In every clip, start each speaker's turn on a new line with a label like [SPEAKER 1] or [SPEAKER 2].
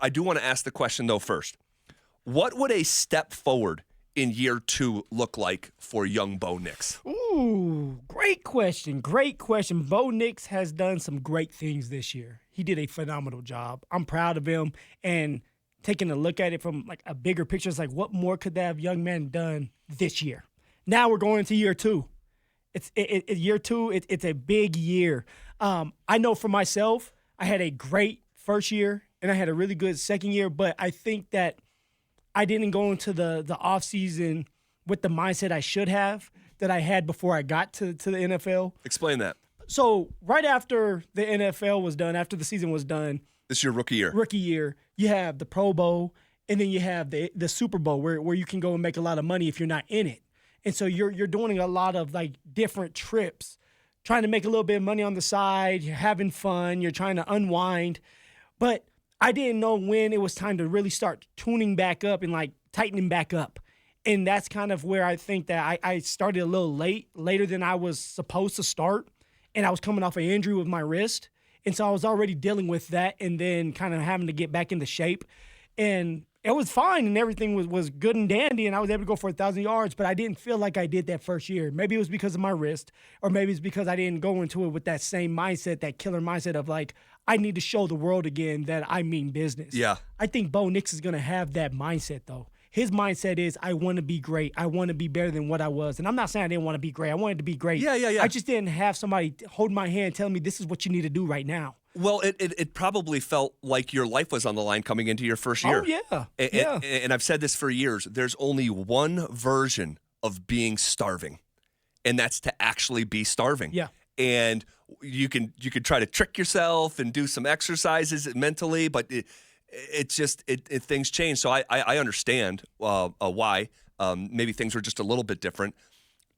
[SPEAKER 1] I do want to ask the question, though, first. What would a step forward in year 2 look like for young Bo Nix?
[SPEAKER 2] Ooh, great question. Great question. Bo Nix has done some great things this year. He did a phenomenal job. I'm proud of him. And taking a look at it from like a bigger picture, it's like, what more could that young man done this year? Now we're going into year 2. It's year 2. It's a big year. I know for myself, I had a great first year and I had a really good second year, but I think that I didn't go into the offseason with the mindset I should have that I had before I got to the NFL.
[SPEAKER 1] Explain that.
[SPEAKER 2] So right after the NFL was done, after the season was done.
[SPEAKER 1] This is your rookie year.
[SPEAKER 2] You have the Pro Bowl, and then you have the Super Bowl where you can go and make a lot of money if you're not in it. And so you're doing a lot of like different trips, trying to make a little bit of money on the side. You're having fun. You're trying to unwind. But I didn't know when it was time to really start tuning back up and like tightening back up. And that's kind of where I think that I started a little later than I was supposed to start. And I was coming off an injury with my wrist. And so I was already dealing with that and then kind of having to get back into shape. And it was fine and everything was good and dandy and I was able to go for 1,000 yards, but I didn't feel like I did that first year. Maybe it was because of my wrist, or maybe it's because I didn't go into it with that same mindset, that killer mindset of like, I need to show the world again that I mean business.
[SPEAKER 1] Yeah.
[SPEAKER 2] I think Bo Nix is going to have that mindset though. His mindset is, I want to be great. I want to be better than what I was. And I'm not saying I didn't want to be great. I wanted to be great.
[SPEAKER 1] Yeah.
[SPEAKER 2] I just didn't have somebody hold my hand telling me this is what you need to do right now.
[SPEAKER 1] Well, it probably felt like your life was on the line coming into your first year.
[SPEAKER 2] Oh, yeah.
[SPEAKER 1] And I've said this for years. There's only one version of being starving, and that's to actually be starving.
[SPEAKER 2] Yeah.
[SPEAKER 1] And you could try to trick yourself and do some exercises mentally, but things change. So I understand why. Maybe things were just a little bit different.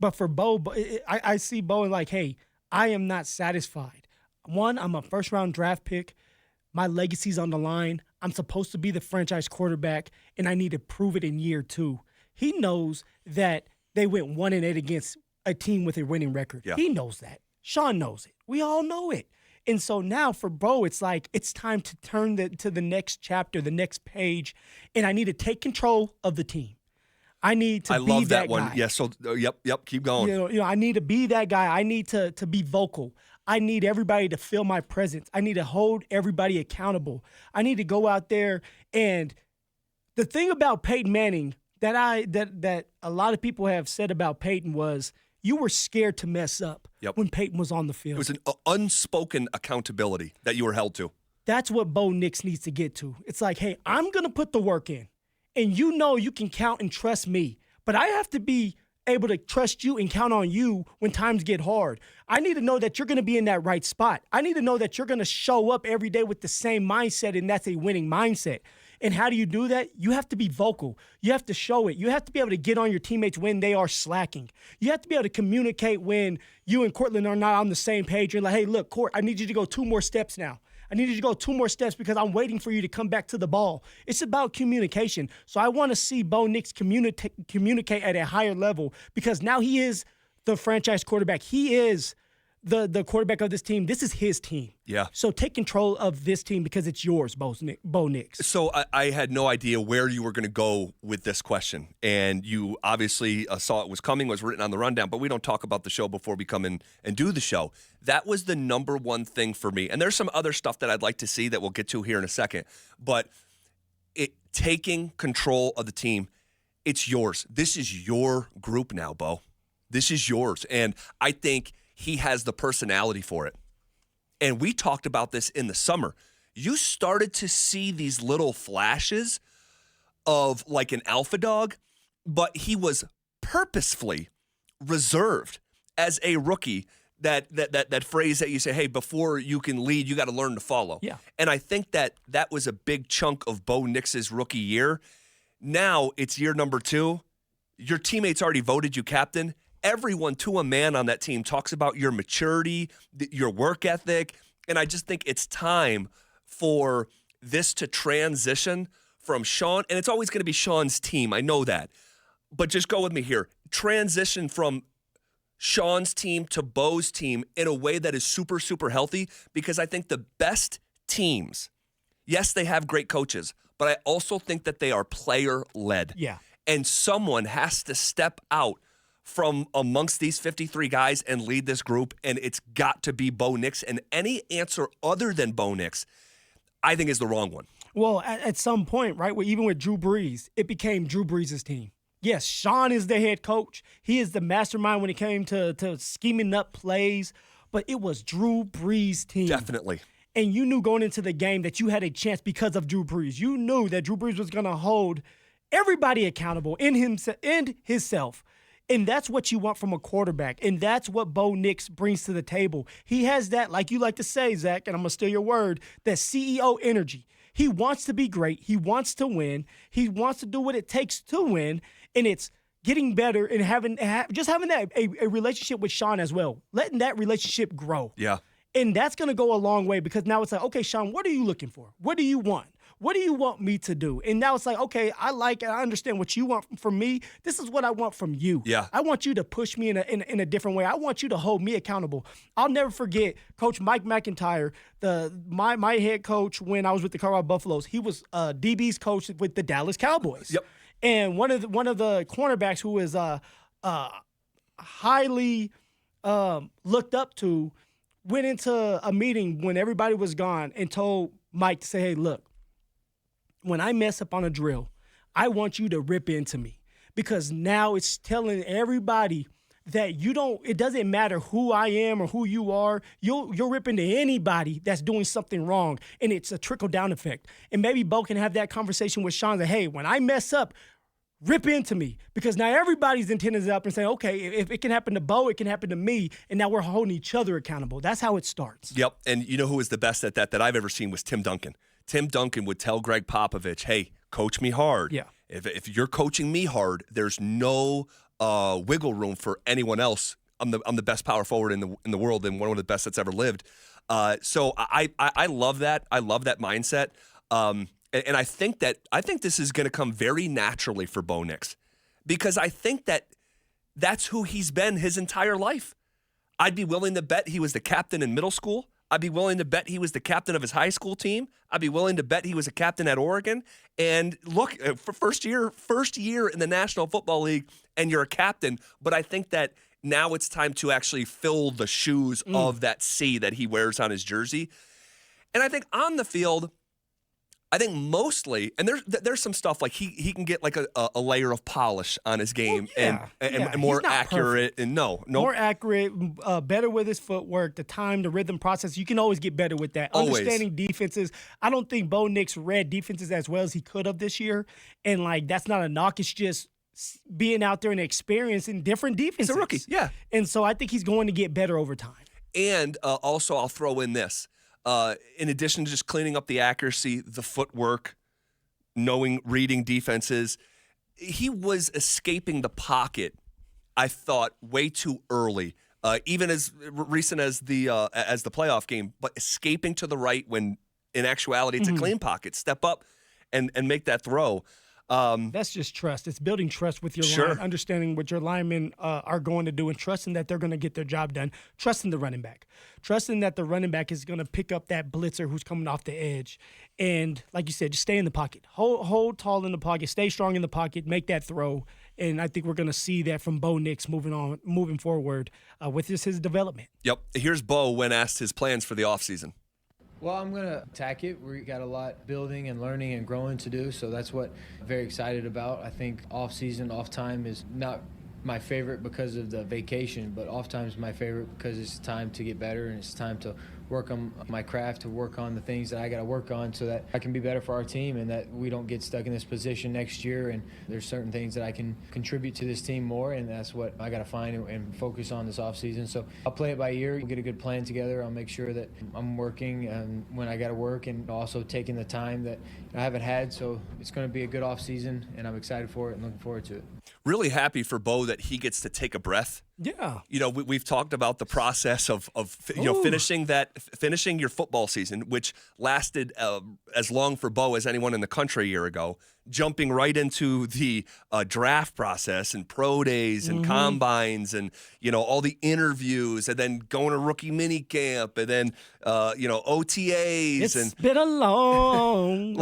[SPEAKER 2] But for Bo, I see Bo and like, hey, I am not satisfied. One, I'm a first-round draft pick. My legacy's on the line. I'm supposed to be the franchise quarterback, and I need to prove it in year 2. He knows that they went 1-8 against a team with a winning record.
[SPEAKER 1] Yeah.
[SPEAKER 2] He knows that. Sean knows it. We all know it. And so now for Bo, it's like it's time to turn to the next chapter, the next page, and I need to take control of the team. I need to be that guy.
[SPEAKER 1] I love that one. Yeah, so, yep, keep going.
[SPEAKER 2] You know, I need to be that guy. I need to be vocal. I need everybody to feel my presence. I need to hold everybody accountable. I need to go out there. And the thing about Peyton Manning that a lot of people have said about Peyton was you were scared to mess up when Peyton was on the field.
[SPEAKER 1] It was an unspoken accountability that you were held to.
[SPEAKER 2] That's what Bo Nix needs to get to. It's like, hey, I'm going to put the work in. And you know you can count and trust me. But I have to be able to trust you and count on you when times get hard. I need to know that you're going to be in that right spot. I need to know that you're going to show up every day with the same mindset, and that's a winning mindset. And how do you do that? You have to be vocal. You have to show it. You have to be able to get on your teammates when they are slacking. You have to be able to communicate when you and Cortland are not on the same page. You're like, hey, look, Court, I need you to go 2 more steps now. I need you to go 2 more steps because I'm waiting for you to come back to the ball. It's about communication. So I want to see Bo Nix communicate at a higher level because now he is the franchise quarterback. He is the quarterback of this team. This is his team.
[SPEAKER 1] Yeah.
[SPEAKER 2] So take control of this team because it's yours, Bo Nix.
[SPEAKER 1] So I had no idea where you were going to go with this question. And you obviously saw it was coming, was written on the rundown, but we don't talk about the show before we come in and do the show. That was the number one thing for me. And there's some other stuff that I'd like to see that we'll get to here in a second. But taking control of the team, it's yours. This is your group now, Bo. This is yours. And I think he has the personality for it. And we talked about this in the summer. You started to see these little flashes of like an alpha dog, but he was purposefully reserved as a rookie. That phrase that you say, hey, before you can lead, you got to learn to follow.
[SPEAKER 2] Yeah.
[SPEAKER 1] And I think that was a big chunk of Bo Nix's rookie year. Now it's year number 2. Your teammates already voted you captain. Everyone to a man on that team talks about your maturity, your work ethic, and I just think it's time for this to transition from Sean, and it's always going to be Sean's team, I know that, but just go with me here. Transition from Sean's team to Bo's team in a way that is super, super healthy because I think the best teams Yes, they have great coaches, but I also think that they are player-led.
[SPEAKER 2] Yeah.
[SPEAKER 1] And someone has to step out from amongst these 53 guys and lead this group, and it's got to be Bo Nix. And any answer other than Bo Nix, I think, is the wrong one.
[SPEAKER 2] Well, at some point, right, even with Drew Brees, it became Drew Brees' team. Yes, Sean is the head coach. He is the mastermind when it came to scheming up plays, but it was Drew Brees' team.
[SPEAKER 1] Definitely.
[SPEAKER 2] And you knew going into the game that you had a chance because of Drew Brees. You knew that Drew Brees was going to hold everybody accountable in himself. And that's what you want from a quarterback. And that's what Bo Nix brings to the table. He has that, like you like to say, Zach, and I'm going to steal your word, that CEO energy. He wants to be great. He wants to win. He wants to do what it takes to win. And it's getting better and having that a relationship with Sean as well, letting that relationship grow.
[SPEAKER 1] Yeah.
[SPEAKER 2] And that's going to go a long way because now it's like, okay, Sean, what are you looking for? What do you want? What do you want me to do? And now it's like, okay, I understand what you want from me. This is what I want from you.
[SPEAKER 1] Yeah.
[SPEAKER 2] I want you to push me in a different way. I want you to hold me accountable. I'll never forget Coach Mike McIntyre, my head coach when I was with the Colorado Buffaloes. He was DB's coach with the Dallas Cowboys.
[SPEAKER 1] Yep.
[SPEAKER 2] And one of the cornerbacks who is highly looked up to went into a meeting when everybody was gone and told Mike to say, hey, look, when I mess up on a drill, I want you to rip into me because now it's telling everybody that it doesn't matter who I am or who you are. You'll rip into anybody that's doing something wrong, and it's a trickle-down effect. And maybe Bo can have that conversation with Sean that, hey, when I mess up, rip into me because now everybody's antennas up and saying, okay, if it can happen to Bo, it can happen to me, and now we're holding each other accountable. That's how it starts.
[SPEAKER 1] Yep, and you know who was the best at that I've ever seen was Tim Duncan. Tim Duncan would tell Greg Popovich, hey, coach me hard.
[SPEAKER 2] Yeah.
[SPEAKER 1] If you're coaching me hard, there's no wiggle room for anyone else. I'm the best power forward in the world and one of the best that's ever lived. So I love that. I love that mindset. And I think this is going to come very naturally for Bo Nix because I think that's who he's been his entire life. I'd be willing to bet he was the captain in middle school. I'd be willing to bet he was the captain of his high school team. I'd be willing to bet he was a captain at Oregon. And look, for first year in the National Football League, and you're a captain. But I think that now it's time to actually fill the shoes of that C that he wears on his jersey. And I think on the field, I think mostly, and there's some stuff like he can get like a layer of polish on his game and more accurate. And
[SPEAKER 2] more accurate, better with his footwork, the time, the rhythm process. You can always get better with that.
[SPEAKER 1] Always.
[SPEAKER 2] Understanding defenses. I don't think Bo Nix read defenses as well as he could have this year. And like that's not a knock. It's just being out there and experiencing different defenses.
[SPEAKER 1] He's a rookie, yeah.
[SPEAKER 2] And so I think he's going to get better over time.
[SPEAKER 1] And also, I'll throw in this. In addition to just cleaning up the accuracy, the footwork, reading defenses, he was escaping the pocket, I thought, way too early, even as recent as the playoff game, but escaping to the right when, in actuality, it's a clean pocket. Step up and make that throw.
[SPEAKER 2] That's just trust. It's building trust with your line, understanding what your linemen are going to do and trusting that they're going to get their job done, trusting the running back, trusting that the running back is going to pick up that blitzer who's coming off the edge. And like you said, just stay in the pocket, hold tall in the pocket, stay strong in the pocket, make that throw. And I think we're going to see that from Bo Nix moving forward with his development.
[SPEAKER 1] Yep. Here's Bo when asked his plans for the offseason.
[SPEAKER 3] Well, I'm going to attack it. We got a lot building and learning and growing to do, so that's what I'm very excited about. I think off-season, off-time is not my favorite because of the vacation, but off-time is my favorite because it's time to get better and it's time to work on my craft, to work on the things that I got to work on so that I can be better for our team and that we don't get stuck in this position next year. And there's certain things that I can contribute to this team more, and that's what I got to find and focus on this offseason. So I'll play it by ear. We'll get a good plan together. I'll make sure that I'm working when I got to work and also taking the time that I haven't had. So it's going to be a good offseason, and I'm excited for it and looking forward to it.
[SPEAKER 1] really happy for Bo that he gets to take a breath.
[SPEAKER 2] Yeah.
[SPEAKER 1] You know, we've talked about the process of finishing your football season, which lasted as long for Bo as anyone in the country a year ago, jumping right into the draft process and pro days and combines and, you know, all the interviews, and then going to rookie mini camp, and then, OTAs.
[SPEAKER 2] It's been a long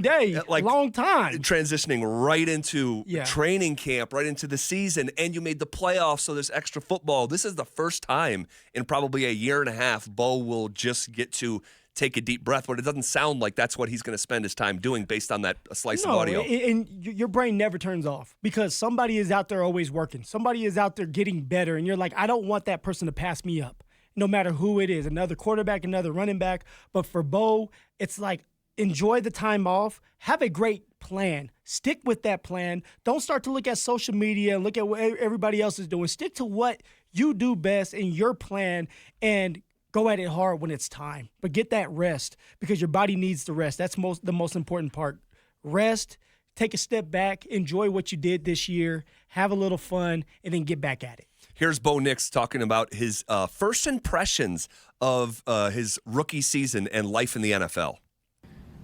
[SPEAKER 2] day, long time.
[SPEAKER 1] Transitioning right into training camp, right into the season, and you made the playoffs, so there's extra football. This is the first time in probably a year and a half Bo will just get to take a deep breath, but it doesn't sound like that's what he's going to spend his time doing based on that slice of audio.
[SPEAKER 2] And your brain never turns off, because somebody is out there always working. Somebody is out there getting better, and you're like, I don't want that person to pass me up, no matter who it is, another quarterback, another running back. But for Bo, it's like, enjoy the time off, have a great plan, stick with that plan. Don't start to look at social media and look at what everybody else is doing. Stick to what you do best in your plan and go at it hard when it's time. But get that rest, because your body needs the rest. That's the most important part. Rest, take a step back, enjoy what you did this year, have a little fun, and then get back at it.
[SPEAKER 1] Here's Bo Nix talking about his first impressions of his rookie season and life in the NFL.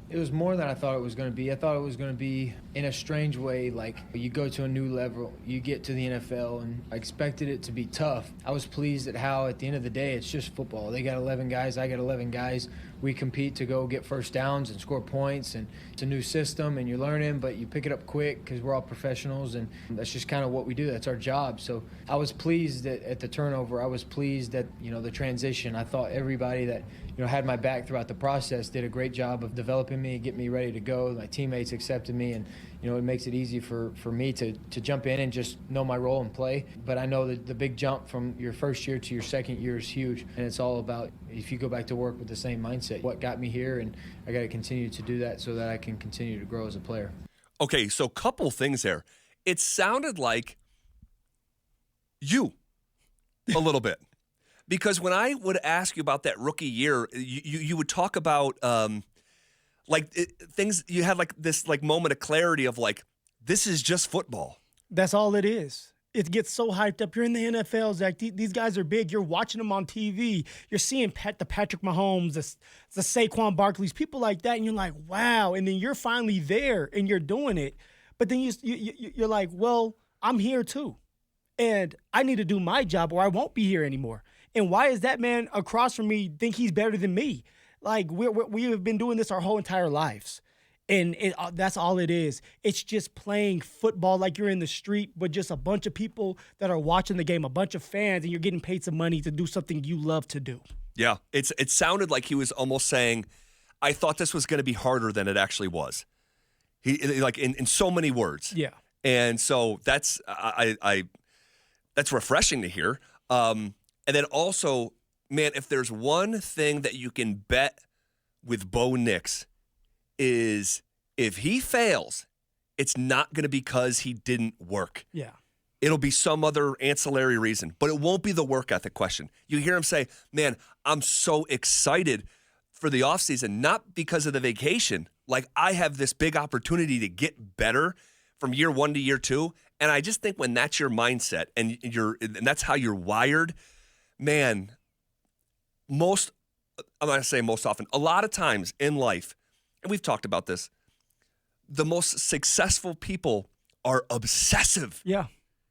[SPEAKER 3] It was more than I thought it was going to be. I thought it was going to be, in a strange way, like you go to a new level, you get to the NFL, and I expected it to be tough. I was pleased at how, at the end of the day, it's just football. They got 11 guys, I got 11 guys. We compete to go get first downs and score points, and it's a new system, and you're learning, but you pick it up quick because we're all professionals, and that's just kind of what we do. That's our job. So I was pleased at the turnover. I was pleased at, the transition. I thought everybody that, had my back throughout the process did a great job of developing me, getting me ready to go. My teammates accepted me, and it makes it easy for me to jump in and just know my role and play. But I know that the big jump from your first year to your second year is huge, and it's all about, if you go back to work with the same mindset, what got me here, and I got to continue to do that so that I can continue to grow as a player.
[SPEAKER 1] Okay, so couple things there. It sounded like you a little bit. Because when I would ask you about that rookie year, you would talk about things. You had this moment of clarity of this is just football.
[SPEAKER 2] That's all it is. It gets so hyped up. You're in the NFL, Zach. These guys are big. You're watching them on TV. You're seeing the Patrick Mahomes, the Saquon Barkleys, people like that, and you're like, wow. And then you're finally there and you're doing it. But then you're like, well, I'm here too, and I need to do my job or I won't be here anymore. And why is that man across from me think he's better than me? We have been doing this our whole entire lives. And that's all it is. It's just playing football like you're in the street, but just a bunch of people that are watching the game, a bunch of fans, and you're getting paid some money to do something you love to do.
[SPEAKER 1] Yeah, it sounded like he was almost saying, I thought this was going to be harder than it actually was. He in so many words.
[SPEAKER 2] Yeah.
[SPEAKER 1] And so that's that's refreshing to hear. And then also, man, if there's one thing that you can bet with Bo Nix is if he fails, it's not going to be because he didn't work.
[SPEAKER 2] Yeah.
[SPEAKER 1] It'll be some other ancillary reason, but it won't be the work ethic question. You hear him say, man, I'm so excited for the offseason, not because of the vacation. I have this big opportunity to get better from year one to year two. And I just think when that's your mindset and that's how you're wired, man, I'm going to say most often, a lot of times in life, and we've talked about this, the most successful people are obsessive.
[SPEAKER 2] Yeah.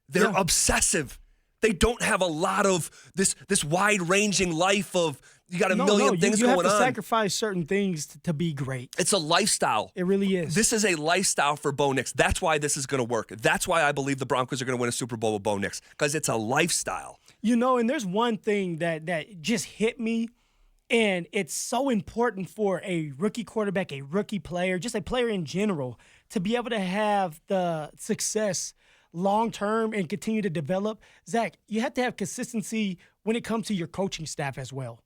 [SPEAKER 1] They're obsessive. They don't have a lot of this wide-ranging life of you got a million things going on.
[SPEAKER 2] You have to sacrifice certain things to be great.
[SPEAKER 1] It's a lifestyle.
[SPEAKER 2] It really is.
[SPEAKER 1] This is a lifestyle for Bo Nix. That's why this is going to work. That's why I believe the Broncos are going to win a Super Bowl with Bo Nix, because it's a lifestyle.
[SPEAKER 2] And there's one thing that just hit me, and it's so important for a rookie quarterback, a rookie player, just a player in general, to be able to have the success long-term and continue to develop. Zach, you have to have consistency when it comes to your coaching staff as well.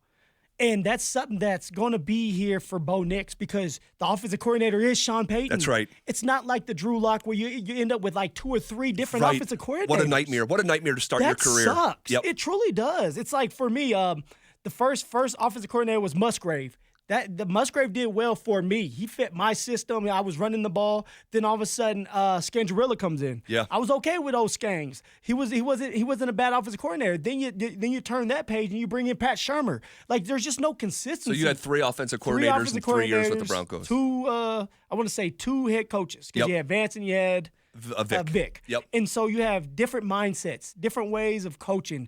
[SPEAKER 2] And that's something that's going to be here for Bo Nix, because the offensive coordinator is Sean Payton.
[SPEAKER 1] That's right.
[SPEAKER 2] It's not like the Drew Lock where you end up with 2 or 3 different offensive coordinators.
[SPEAKER 1] What a nightmare. What a nightmare to start your career.
[SPEAKER 2] That sucks.
[SPEAKER 1] Yep.
[SPEAKER 2] It truly does. It's like, for me, the first offensive coordinator was Musgrave. the Musgrave did well for me. He fit my system. I was running the ball. Then all of a sudden, Scangarilla comes in.
[SPEAKER 1] Yeah.
[SPEAKER 2] I was okay with those Skangs. He wasn't a bad offensive coordinator. Then you turn that page and you bring in Pat Shurmur. Like, there's just no consistency.
[SPEAKER 1] So you had three offensive coordinators in 3 years with the Broncos.
[SPEAKER 2] I want to say two head coaches, because you had Vance and you had Vic.
[SPEAKER 1] Yep.
[SPEAKER 2] And so you have different mindsets, different ways of coaching.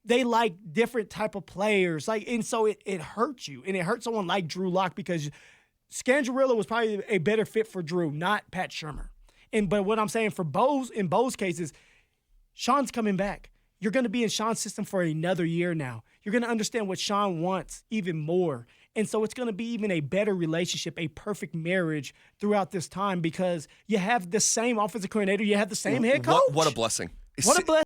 [SPEAKER 2] They like different type of players. And so it hurts you. And it hurts someone like Drew Lock, because Scangarilla was probably a better fit for Drew, not Pat Shurmur. But what I'm saying for in Bo's cases, Sean's coming back. You're going to be in Sean's system for another year now. You're going to understand what Sean wants even more. And so it's going to be even a better relationship, a perfect marriage throughout this time, because you have the same offensive coordinator, you have the same head coach.
[SPEAKER 1] What a blessing.
[SPEAKER 2] What a blessing.